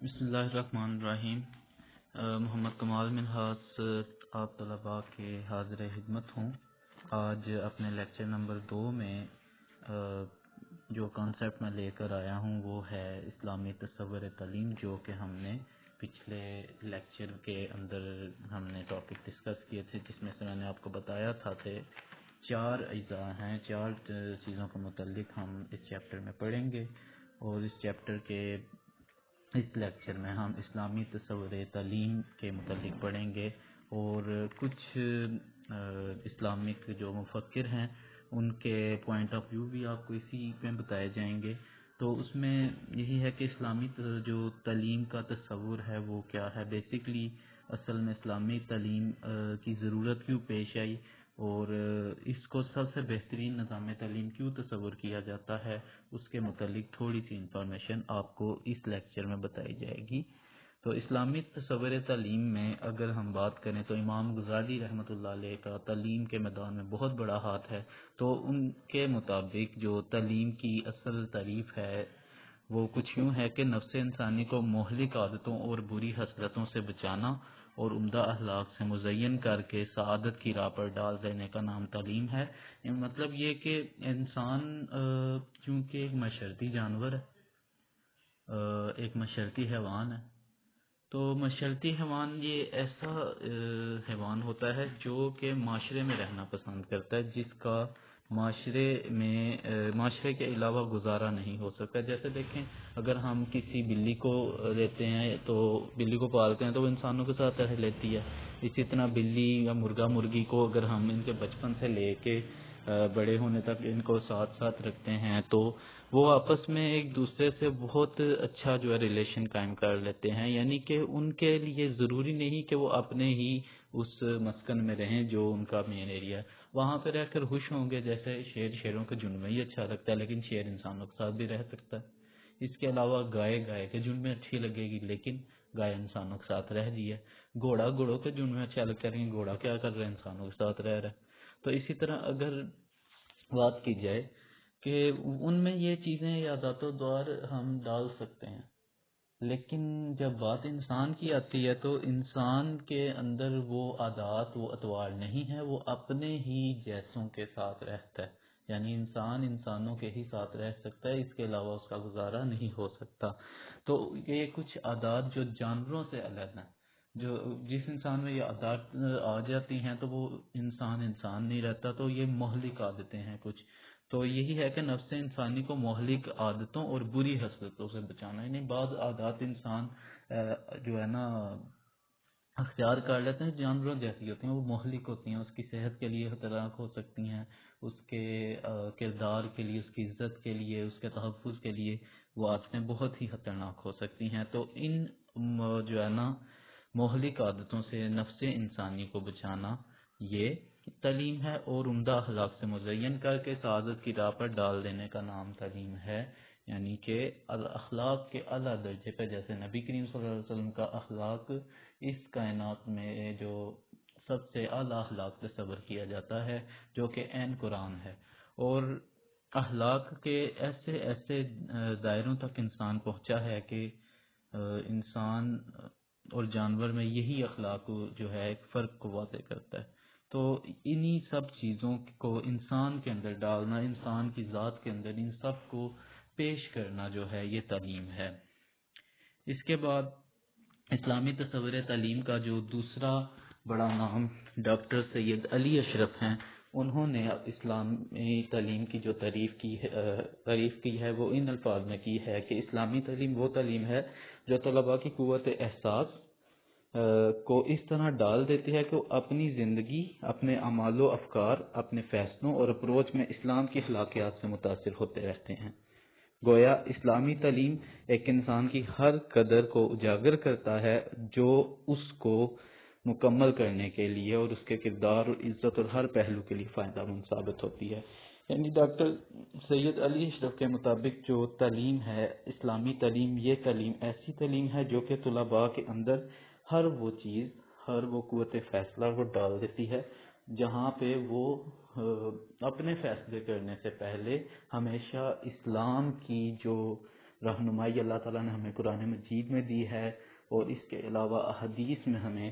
بسم اللہ الرحمن الرحیم۔ محمد کمال منہاس آپ طلباء کے حاضر خدمت ہوں۔ آج اپنے لیکچر نمبر 2 میں جو کانسیپٹ میں لے کر آیا ہوں وہ ہے اسلامی تصور تعلیم، جو کہ ہم نے پچھلے لیکچر کے اندر ہم نے ٹاپک ڈسکس کیے تھے، جس میں سے میں نے آپ کو بتایا تھا کہ 4 اجزاء ہیں، 4 چیزوں کے متعلق ہم اس چیپٹر میں پڑھیں گے، اور اس چیپٹر کے اس لیکچر میں ہم اسلامی تصور تعلیم کے متعلق پڑھیں گے، اور کچھ اسلامک جو مفکر ہیں ان کے پوائنٹ آف ویو بھی آپ کو اسی میں بتائے جائیں گے۔ تو اس میں یہی ہے کہ اسلامی جو تعلیم کا تصور ہے وہ کیا ہے، بیسکلی اصل میں اسلامی تعلیم کی ضرورت کیوں پیش آئی، اور اس کو سب سے بہترین نظام تعلیم کیوں تصور کیا جاتا ہے، اس کے متعلق تھوڑی سی انفارمیشن آپ کو اس لیکچر میں بتائی جائے گی۔ تو اسلامی تصور تعلیم میں اگر ہم بات کریں تو امام غزالی رحمۃ اللہ علیہ کا تعلیم کے میدان میں بہت بڑا ہاتھ ہے۔ تو ان کے مطابق جو تعلیم کی اصل تعریف ہے وہ کچھ یوں ہے کہ نفس انسانی کو مہلک عادتوں اور بری خصلتوں سے بچانا اور عمدہ اخلاق سے مزین کر کے سعادت کی راہ پر ڈال دینے کا نام تعلیم ہے۔ مطلب یہ کہ انسان چونکہ ایک مشرتی جانور ہے، ایک مشرتی حیوان ہے، تو مشرتی حیوان یہ ایسا حیوان ہوتا ہے جو کہ معاشرے میں رہنا پسند کرتا ہے، جس کا معاشرے کے علاوہ گزارا نہیں ہو سکتا۔ جیسے دیکھیں، اگر ہم کسی بلی کو لیتے ہیں تو بلی کو پالتے ہیں تو وہ انسانوں کے ساتھ رہ لیتی ہے۔ اسی طرح بلی یا مرغا مرغی کو اگر ہم ان کے بچپن سے لے کے بڑے ہونے تک ان کو ساتھ ساتھ رکھتے ہیں تو وہ آپس میں ایک دوسرے سے بہت اچھا جو ہے ریلیشن قائم کر لیتے ہیں، یعنی کہ ان کے لیے ضروری نہیں کہ وہ اپنے ہی اس مسکن میں رہیں جو ان کا مین ایریا ہے، وہاں پہ رہ کر خوش ہوں گے۔ جیسے شیروں کے جھنڈ میں ہی اچھا لگتا ہے، لیکن شیر انسانوں کے ساتھ بھی رہ سکتا ہے۔ اس کے علاوہ گائے کے جھنڈ میں اچھی لگے گی، لیکن گائے انسانوں کے ساتھ رہ رہی ہے۔ گھوڑوں کے جھنڈ میں اچھا لگتا ہے، لیکن گھوڑا کیا کر رہا ہے، انسانوں کے ساتھ رہ رہا ہے۔ تو اسی طرح اگر بات کی جائے کہ ان میں یہ چیزیں عادات و دور ہم ڈال سکتے ہیں، لیکن جب بات انسان کی آتی ہے تو انسان کے اندر وہ عادات وہ اطوار نہیں ہے، وہ اپنے ہی جیسوں کے ساتھ رہتا ہے، یعنی انسان انسانوں کے ہی ساتھ رہ سکتا ہے، اس کے علاوہ اس کا گزارا نہیں ہو سکتا۔ تو یہ کچھ عادات جو جانوروں سے الگ ہیں، جو جس انسان میں یہ عادات آ جاتی ہیں تو وہ انسان نہیں رہتا، تو یہ مہلک عادتیں ہیں کچھ۔ تو یہی ہے کہ نفس انسانی کو مہلک عادتوں اور بری خصلتوں سے بچانا، یعنی بعض عادات انسان جو ہے نا اختیار کر لیتے ہیں، جانوروں جیسی ہوتی ہیں، وہ مہلک ہوتی ہیں، اس کی صحت کے لیے خطرناک ہو سکتی ہیں، اس کے کردار کے لیے، اس کی عزت کے لیے، اس کے تحفظ کے لیے وہ عادتیں بہت ہی خطرناک ہو سکتی ہیں۔ تو ان جو ہے نا مہلک عادتوں سے نفس انسانی کو بچانا یہ تعلیم ہے، اور عمدہ اخلاق سے مزین کر کے سعادت کی راہ پر ڈال دینے کا نام تعلیم ہے۔ یعنی کہ اخلاق کے اعلیٰ درجے پہ، جیسے نبی کریم صلی اللہ علیہ وسلم کا اخلاق اس کائنات میں جو سب سے اعلیٰ اخلاق تصور کیا جاتا ہے، جو کہ عین قرآن ہے، اور اخلاق کے ایسے ایسے دائروں تک انسان پہنچا ہے کہ انسان اور جانور میں یہی اخلاق جو ہے ایک فرق کو واضح کرتا ہے۔ تو انہی سب چیزوں کو انسان کے اندر ڈالنا، انسان کی ذات کے اندر ان سب کو پیش کرنا جو ہے یہ تعلیم ہے۔ اس کے بعد اسلامی تصور تعلیم کا جو دوسرا بڑا نام ڈاکٹر سید علی اشرف ہیں، انہوں نے اسلامی تعلیم کی جو تعریف کی ہے وہ ان الفاظ میں کی ہے کہ اسلامی تعلیم وہ تعلیم ہے جو طلباء کی قوت احساس کو اس طرح ڈال دیتی ہے کہ وہ اپنی زندگی، اپنے اعمال و افکار، اپنے فیصلوں اور اپروچ میں اسلام کی اخلاقیات سے متاثر ہوتے رہتے ہیں۔ گویا اسلامی تعلیم ایک انسان کی ہر قدر کو اجاگر کرتا ہے جو اس کو مکمل کرنے کے لیے اور اس کے کردار اور عزت اور ہر پہلو کے لیے فائدہ مند ثابت ہوتی ہے۔ یعنی ڈاکٹر سید علی اشرف کے مطابق جو تعلیم ہے، اسلامی تعلیم، یہ تعلیم ایسی تعلیم ہے جو کہ طلباء کے اندر ہر وہ چیز، ہر وہ قوت فیصلہ کو ڈال دیتی ہے جہاں پہ وہ اپنے فیصلے کرنے سے پہلے ہمیشہ اسلام کی جو رہنمائی اللہ تعالیٰ نے ہمیں قرآن مجید میں دی ہے، اور اس کے علاوہ احادیث میں ہمیں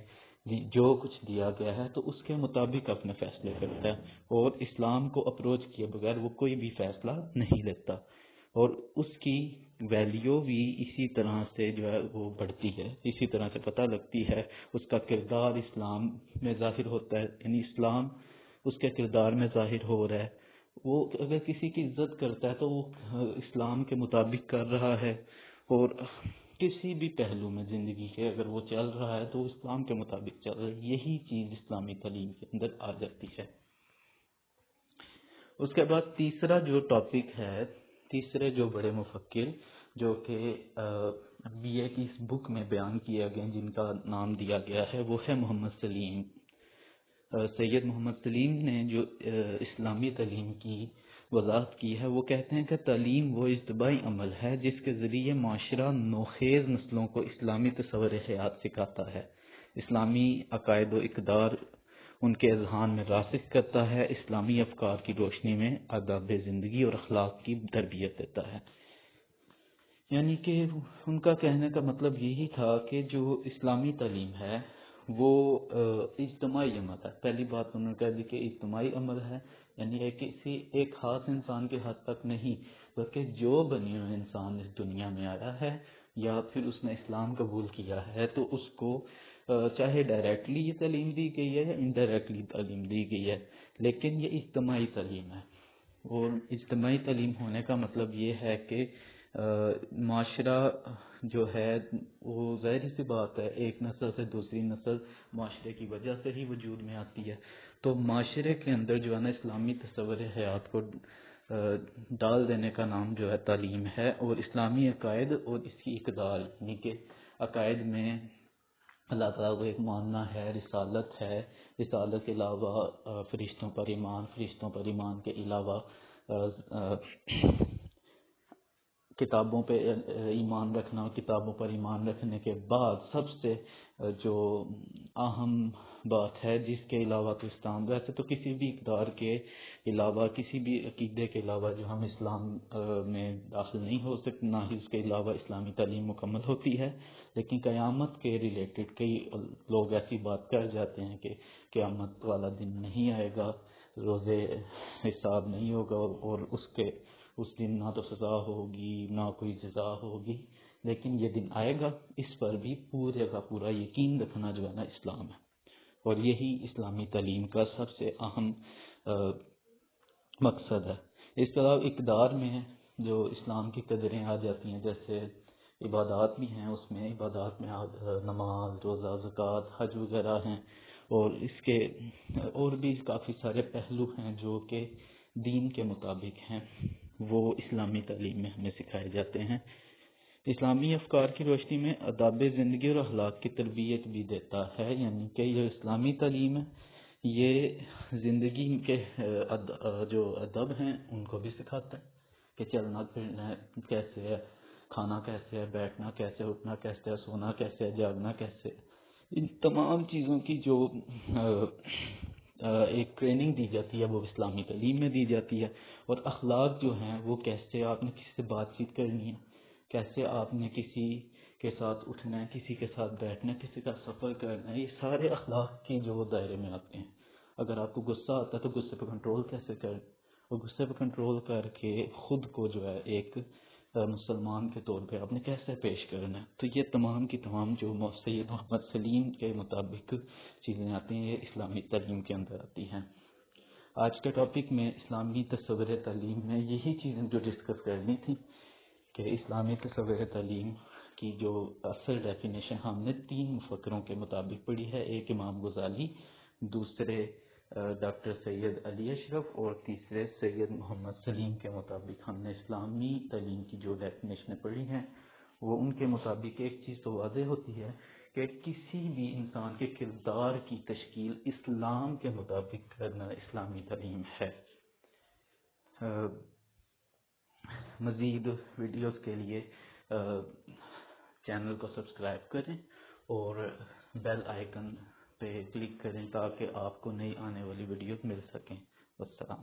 جو کچھ دیا گیا ہے تو اس کے مطابق اپنے فیصلے کرتا ہے، اور اسلام کو اپروچ کیے بغیر وہ کوئی بھی فیصلہ نہیں لیتا، اور اس کی ویلیو بھی اسی طرح سے جو ہے وہ بڑھتی ہے، اسی طرح سے پتہ لگتی ہے، اس کا کردار اسلام میں ظاہر ہوتا ہے، یعنی اسلام اس کے کردار میں ظاہر ہو رہا ہے۔ وہ اگر کسی کی عزت کرتا ہے تو وہ اسلام کے مطابق کر رہا ہے، اور کسی بھی پہلو میں زندگی کے اگر وہ چل رہا ہے تو اسلام کے مطابق چل رہا ہے۔ یہی چیز اسلامی تعلیم کے اندر آ جاتی ہے۔ اس کے بعد تیسرا جو ٹاپک ہے، تیسرے جو بڑے مفکر جو کہ بی اے کی اس بک میں بیان کیا گیا، جن کا نام دیا گیا ہے، وہ ہے محمد سلیم۔ سید محمد سلیم نے جو اسلامی تعلیم کی وضاحت کی ہے، وہ کہتے ہیں کہ تعلیم وہ اجتماعی عمل ہے جس کے ذریعے معاشرہ نوخیز نسلوں کو اسلامی تصور حیات سکھاتا ہے، اسلامی عقائد و اقدار ان کے اذہان میں راسخ کرتا ہے، اسلامی افکار کی روشنی میں آداب زندگی اور اخلاق کی تربیت دیتا ہے۔ یعنی کہ ان کا کہنے کا مطلب یہی تھا کہ جو اسلامی تعلیم ہے وہ اجتماعی عمل ہے۔ پہلی بات انہوں نے کہہ دی کہ اجتماعی عمل ہے، یعنی کسی ایک خاص انسان کے حد تک نہیں، بلکہ جو بنی ہوئے انسان اس دنیا میں آیا ہے یا پھر اس نے اسلام قبول کیا ہے تو اس کو چاہے ڈائریکٹلی یہ تعلیم دی گئی ہے یا انڈائریکٹلی تعلیم دی گئی ہے، لیکن یہ اجتماعی تعلیم ہے۔ اور اجتماعی تعلیم ہونے کا مطلب یہ ہے کہ معاشرہ جو ہے وہ ظاہر سی بات ہے، ایک نسل سے دوسری نسل معاشرے کی وجہ سے ہی وجود میں آتی ہے، تو معاشرے کے اندر جو ہے نا اسلامی تصور حیات کو ڈال دینے کا نام جو ہے تعلیم ہے۔ اور اسلامی عقائد اور اس کی اقدار، یعنی کہ عقائد میں اللہ تعالیٰ کو ایک ماننا ہے، رسالت ہے، رسالت کے علاوہ فرشتوں پر ایمان کے علاوہ کتابوں پہ ایمان رکھنا، کتابوں پر ایمان رکھنے کے بعد سب سے جو اہم بات ہے جس کے علاوہ تو اسلام، ویسے تو کسی بھی اقدار کے علاوہ، کسی بھی عقیدے کے علاوہ جو ہم اسلام میں داخل نہیں ہو سکتے، نہ ہی اس کے علاوہ اسلامی تعلیم مکمل ہوتی ہے، لیکن قیامت کے ریلیٹڈ کئی لوگ ایسی بات کر جاتے ہیں کہ قیامت والا دن نہیں آئے گا، روزے حساب نہیں ہوگا، اور اس دن نہ تو سزا ہوگی نہ کوئی جزا ہوگی، لیکن یہ دن آئے گا، اس پر بھی پورے کا پورا یقین رکھنا جو ہے نا اسلام ہے، اور یہی اسلامی تعلیم کا سب سے اہم مقصد ہے۔ اس کے علاوہ اقدار میں جو اسلام کی قدریں آ جاتی ہیں، جیسے عبادات بھی ہیں، اس میں عبادات میں نماز، روزہ، زکوٰۃ، حج وغیرہ ہیں، اور اس کے اور بھی کافی سارے پہلو ہیں جو کہ دین کے مطابق ہیں، وہ اسلامی تعلیم میں ہمیں سکھائے جاتے ہیں۔ اسلامی افکار کی روشنی میں آداب زندگی اور اخلاق کی تربیت بھی دیتا ہے، یعنی کہ یہ اسلامی تعلیم ہے، یہ زندگی کے جو ادب ہیں ان کو بھی سکھاتا ہے کہ چلنا پھرنا کیسے ہے، کھانا کیسے ہے، بیٹھنا کیسے، اٹھنا کیسے ہے، سونا کیسے ہے، جاگنا کیسے ہے، ان تمام چیزوں کی جو ایک ٹریننگ دی جاتی ہے وہ اسلامی تعلیم میں دی جاتی ہے۔ اور اخلاق جو ہیں وہ کیسے آپ نے کسی سے بات چیت کرنی ہے، کیسے آپ نے کسی کے ساتھ اٹھنا ہے، کسی کے ساتھ بیٹھنا ہے، کسی کا سفر کرنا ہے، یہ سارے اخلاق کے جو دائرے میں آتے ہیں۔ اگر آپ کو غصہ آتا ہے تو غصے پہ کنٹرول کیسے کریں، اور غصے پہ کنٹرول کر کے خود کو جو ہے ایک مسلمان کے طور پہ آپ نے کیسے پیش کرنا ہے، تو یہ تمام کی تمام جو سید محمد سلیم کے مطابق چیزیں آتی ہیں، یہ اسلامی تعلیم کے اندر آتی ہیں۔ آج کے ٹاپک میں اسلامی تصور تعلیم میں یہی چیزیں جو ڈسکس کرنی تھی کہ اسلامی تصور تعلیم کی جو اصل ڈیفینیشن ہم نے 3 مفکروں کے مطابق پڑھی ہے، ایک امام غزالی، دوسرے ڈاکٹر سید علی اشرف، اور تیسرے سید محمد سلیم کے مطابق ہم نے اسلامی تعلیم کی جو ڈیفینیشنیں پڑھی ہیں، وہ ان کے مطابق ایک چیز تو واضح ہوتی ہے کہ کسی بھی انسان کے کردار کی تشکیل اسلام کے مطابق کرنا اسلامی تعلیم ہے۔ مزید ویڈیوز کے لیے چینل کو سبسکرائب کریں اور بیل آئیکن پہ کلک کریں تاکہ آپ کو نئی آنے والی ویڈیوز مل سکیں۔ والسلام۔